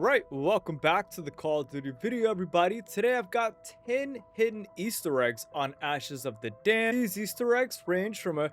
Alright, welcome back to the Call of Duty video, everybody. Today I've got 10 hidden Easter eggs on Ashes of the Dam. These Easter eggs range from a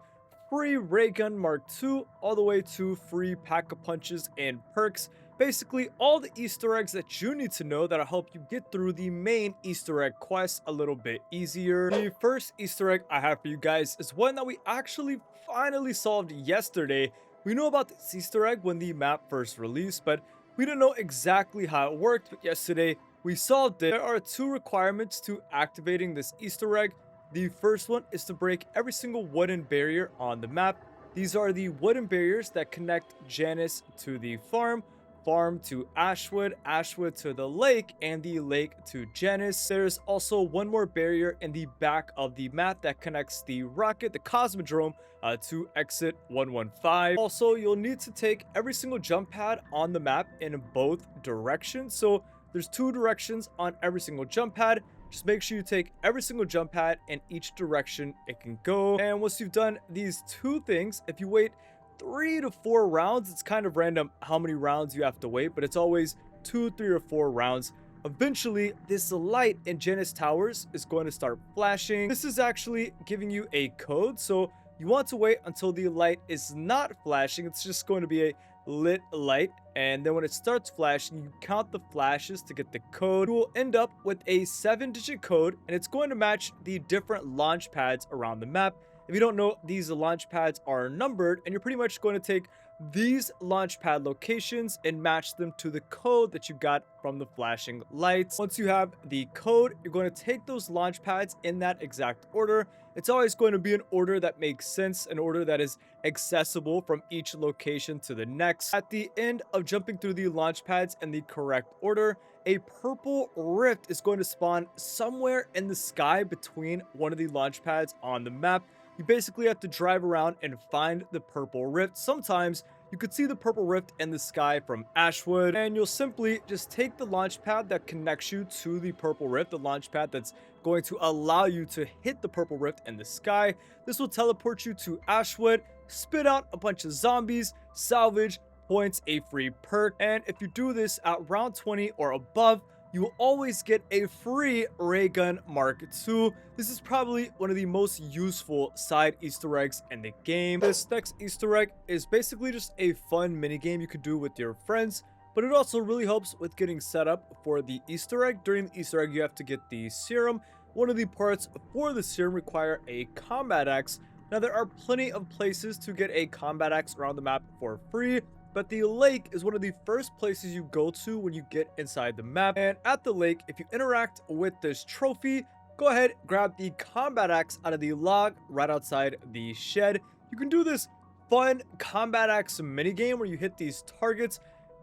free ray gun Mark II all the way to free pack-a-punches and perks. Basically, all the Easter eggs that you need to know that'll help you get through the main Easter egg quest a little bit easier. The first Easter egg I have for you guys is one that we actually finally solved yesterday. We knew about this Easter egg when the map first released, but we didn't know exactly how it worked, but yesterday we solved it. There are two requirements to activating this Easter egg. The first one is to break every single wooden barrier on the map. These are the wooden barriers that connect Janice to the farm, farm to Ashwood, Ashwood to the lake, and the lake to Janice. There's also one more barrier in the back of the map that connects the rocket, the Cosmodrome, to exit 115. Also, you'll need to take every single jump pad on the map in both directions. So there's two directions on every single jump pad. Just make sure you take every single jump pad in each direction it can go. And once you've done these two things, if you wait 3 to 4 rounds, it's kind of random how many rounds you have to wait, but it's always 2, 3, or 4 rounds. Eventually, this light in Janice Towers is going to start flashing. This is actually giving you a code, so you want to wait until the light is not flashing. It's just going to be a lit light, and then when it starts flashing, you count the flashes to get the code. You will end up with a 7-digit code, and it's going to match the different launch pads around the map. If you don't know, these launch pads are numbered, and you're pretty much going to take these launch pad locations and match them to the code that you got from the flashing lights. Once you have the code, you're going to take those launch pads in that exact order. It's always going to be an order that makes sense, an order that is accessible from each location to the next. At the end of jumping through the launch pads in the correct order, a purple rift is going to spawn somewhere in the sky between one of the launch pads on the map. You basically have to drive around and find the purple rift. Sometimes you could see the purple rift in the sky from Ashwood, and you'll simply just take the launch pad that connects you to the purple rift, the launch pad that's going to allow you to hit the purple rift in the sky. This will teleport you to Ashwood, spit out a bunch of zombies, salvage points, a free perk, and if you do this at round 20 or above, you will always get a free ray gun Mark II. This is probably one of the most useful side Easter eggs in the game. This next Easter egg is basically just a fun minigame you could do with your friends, but it also really helps with getting set up for the Easter egg. During the Easter egg, you have to get the serum. One of the parts for the serum require a combat axe. Now, there are plenty of places to get a combat axe around the map for free, but the lake is one of the first places you go to when you get inside the map. And at the lake, if you interact with this trophy, go ahead, grab the combat axe out of the log right outside the shed. You can do this fun combat axe minigame where you hit these targets.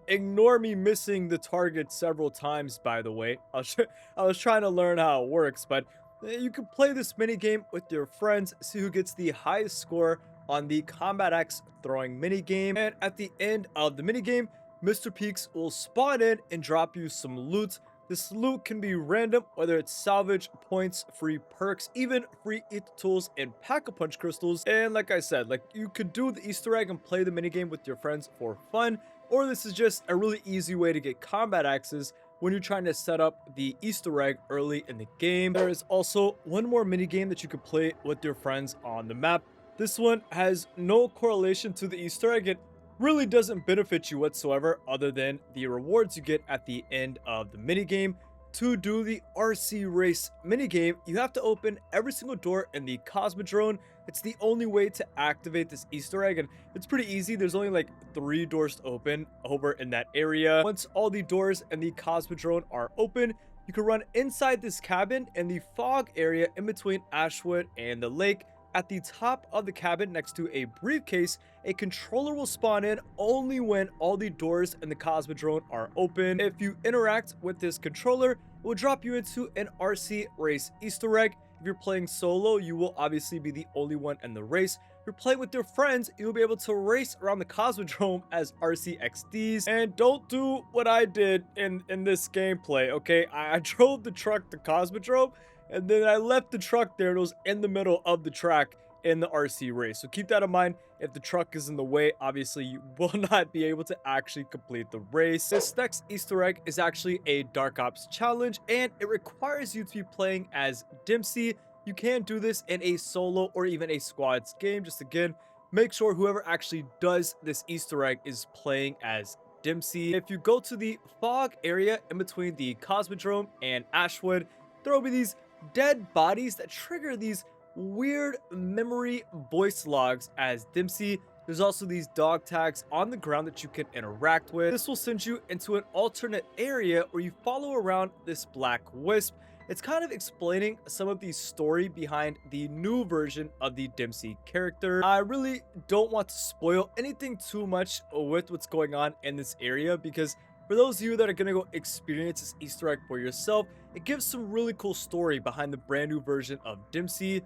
Ignore me missing the target several times, by the way. I was trying to learn how it works, but you can play this minigame with your friends, see who gets the highest score on the combat axe throwing minigame. And at the end of the minigame, Mr. Peaks will spawn in and drop you some loot. This loot can be random, whether it's salvage, points, free perks, even free ETH tools and pack-a-punch crystals. And like I said, you could do the Easter egg and play the minigame with your friends for fun, or this is just a really easy way to get combat axes when you're trying to set up the Easter egg early in the game. There is also one more minigame that you could play with your friends on the map. This one has no correlation to the Easter egg. It really doesn't benefit you whatsoever other than the rewards you get at the end of the minigame. To do the RC race minigame, you have to open every single door in the Cosmodrome. It's the only way to activate this Easter egg, and it's pretty easy. There's only like 3 doors to open over in that area. Once all the doors in the Cosmodrome are open, you can run inside this cabin in the fog area in between Ashwood and the lake. At the top of the cabin next to a briefcase, a controller will spawn in only when all the doors in the Cosmodrome are open. If you interact with this controller, it will drop you into an RC race Easter egg. If you're playing solo, you will obviously be the only one in the race. If you're playing with your friends, you'll be able to race around the Cosmodrome as RCXDs. And don't do what I did in this gameplay, okay? I drove the truck to Cosmodrome, and then I left the truck there and it was in the middle of the track. in the RC race. So keep that in mind. If the truck is in the way, obviously you will not be able to actually complete the race. This next Easter egg is actually a Dark Ops challenge, and it requires you to be playing as Dempsey. You can do this in a solo or even a squads game. Just again, make sure whoever actually does this Easter egg is playing as Dempsey. If you go to the fog area in between the Cosmodrome and Ashwood, there will be these dead bodies that trigger these weird memory voice logs as Dempsey. There's also these dog tags on the ground that you can interact with. This will send you into an alternate area where you follow around this black wisp. It's kind of explaining some of the story behind the new version of the Dempsey character. I really don't want to spoil anything too much with what's going on in this area, because for those of you that are going to go experience this Easter egg for yourself, it gives some really cool story behind the brand new version of Dempsey.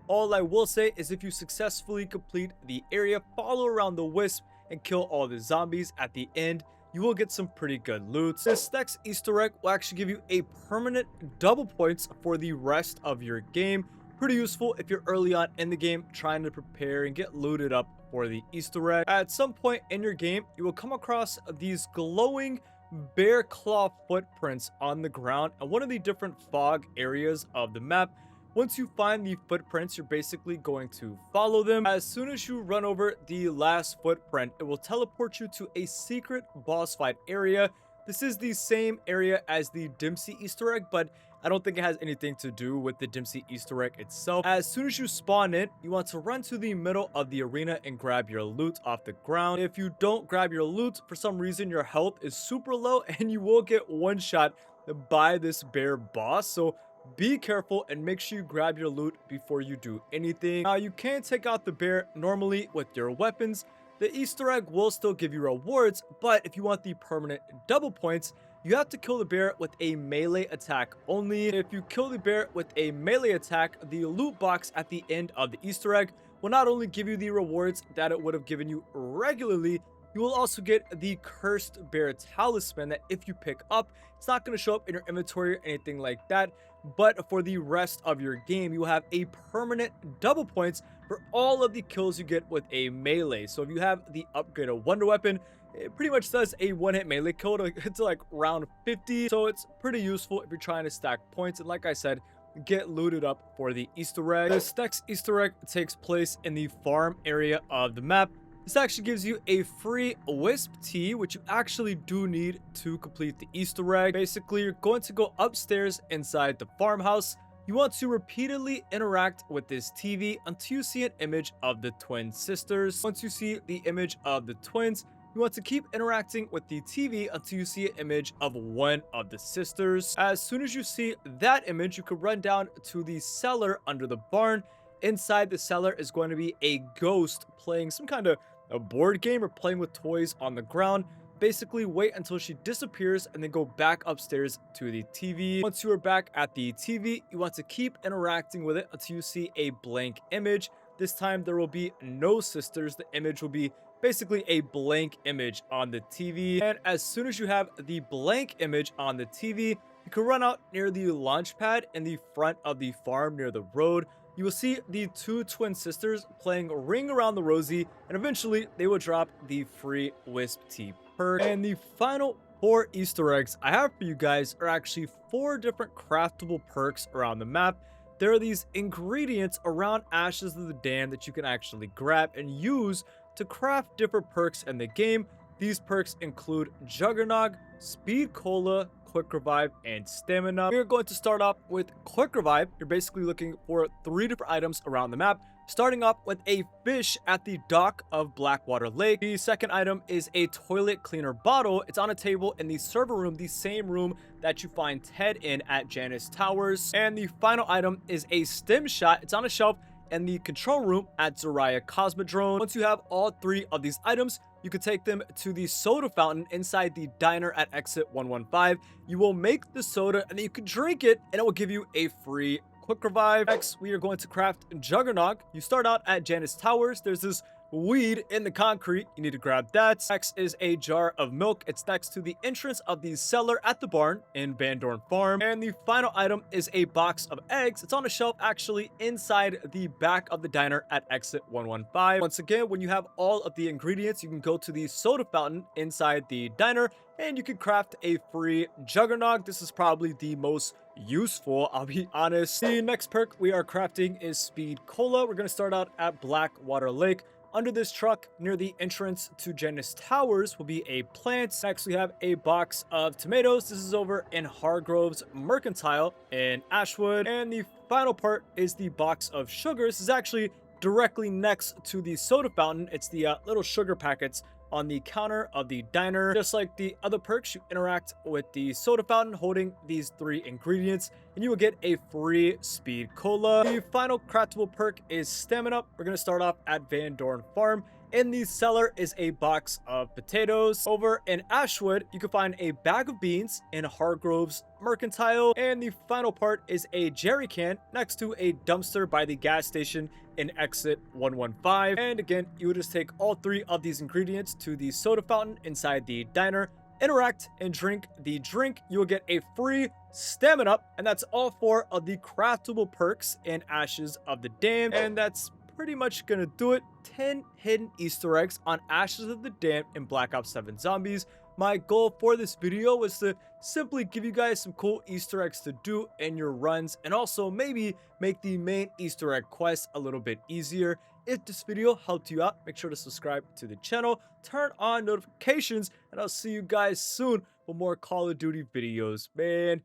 All I will say is if you successfully complete the area, follow around the wisp, and kill all the zombies at the end, you will get some pretty good loot. This next Easter egg will actually give you a permanent double points for the rest of your game. Pretty useful if you're early on in the game trying to prepare and get looted up for the Easter egg. At some point in your game, you will come across these glowing bear claw footprints on the ground at one of the different fog areas of the map. Once you find the footprints, you're basically going to follow them. As soon as you run over the last footprint, it will teleport you to a secret boss fight area. This is the same area as the Dempsey Easter egg, but I don't think it has anything to do with the Dempsey Easter egg itself. As soon as you spawn in, you want to run to the middle of the arena and grab your loot off the ground. If you don't grab your loot, for some reason your health is super low and you will get one shot by this bear boss. So be careful and make sure you grab your loot before you do anything. Now, you can take out the bear normally with your weapons. The Easter egg will still give you rewards, but if you want the permanent double points, you have to kill the bear with a melee attack only. If you kill the bear with a melee attack, the loot box at the end of the Easter egg will not only give you the rewards that it would have given you regularly, you will also get the Cursed Bear Talisman that if you pick up, it's not going to show up in your inventory or anything like that. But for the rest of your game, you have a permanent double points for all of the kills you get with a melee. So if you have the upgraded Wonder Weapon, it pretty much does a one-hit melee kill to like round 50. So it's pretty useful if you're trying to stack points. And like I said, get looted up for the Easter egg. This next Easter egg takes place in the farm area of the map. This actually gives you a free Wisp Tea, which you actually do need to complete the Easter egg. Basically, you're going to go upstairs inside the farmhouse. You want to repeatedly interact with this TV until you see an image of the twin sisters. Once you see the image of the twins, you want to keep interacting with the TV until you see an image of one of the sisters. As soon as you see that image, you can run down to the cellar under the barn. Inside the cellar is going to be a ghost playing some kind of a board game or playing with toys on the ground. Basically, wait until she disappears and then go back upstairs to the TV. Once you are back at the TV, you want to keep interacting with it until you see a blank image. This time there will be no sisters. The image will be basically a blank image on the TV. And as soon as you have the blank image on the TV, you can run out near the launch pad in the front of the farm near the road. You will see the two twin sisters playing Ring Around the Rosie, and eventually they will drop the free Wisp Tea perk. And the final 4 Easter eggs I have for you guys are actually 4 different craftable perks around the map. There are these ingredients around Ashes of the Dam that you can actually grab and use to craft different perks in the game. These perks include Juggernog, Speed Cola, Quick Revive, and Stamina. We're going to start off with Quick Revive. You're basically looking for 3 different items around the map, starting off with a fish at the dock of Blackwater Lake. The second item is a toilet cleaner bottle. It's on a table in the server room, the same room that you find Ted in at Janice Towers. And the final item is a stim shot. It's on a shelf in the control room at Zariah Cosmodrome. Once you have all 3 of these items, you can take them to the soda fountain inside the diner at exit 115. You will make the soda and then you can drink it and it will give you a free Quick Revive. Next, we are going to craft Juggernog. You start out at Janice Towers. There's this weed in the concrete. You need to grab that. Next is a jar of milk. It's next to the entrance of the cellar at the barn in Van Dorn Farm. And the final item is a box of eggs. It's on a shelf actually inside the back of the diner at exit 115. Once again, when you have all of the ingredients, you can go to the soda fountain inside the diner and you can craft a free juggernog. This is probably the most useful, I'll be honest. The next perk we are crafting is Speed Cola. We're going to start out at Blackwater Lake. Under this truck, near the entrance to Janus Towers, will be a plant. Next, we have a box of tomatoes. This is over in Hargrove's Mercantile in Ashwood. And the final part is the box of sugar. This is actually directly next to the soda fountain. It's the little sugar packets on the counter of the diner. Just like the other perks, you interact with the soda fountain holding these 3 ingredients and you will get a free Speed Cola. The final craftable perk is Stamina. We're going to start off at Van Dorn Farm. In the cellar is a box of potatoes. Over in Ashwood, you can find a bag of beans in Hargrove's Mercantile. And the final part is a jerry can next to a dumpster by the gas station in exit 115. And again, you would just take all 3 of these ingredients to the soda fountain inside the diner, interact and drink the drink. You will get a free Stamina, and that's all 4 of the craftable perks in Ashes of the Dam. And that's pretty much gonna do it. 10 hidden Easter eggs on Ashes of the Dam in Black Ops 7 Zombies. My goal for this video was to simply give you guys some cool Easter eggs to do in your runs and also maybe make the main Easter egg quest a little bit easier. If this video helped you out, make sure to subscribe to the channel, turn on notifications, and I'll see you guys soon for more Call of Duty videos. Man,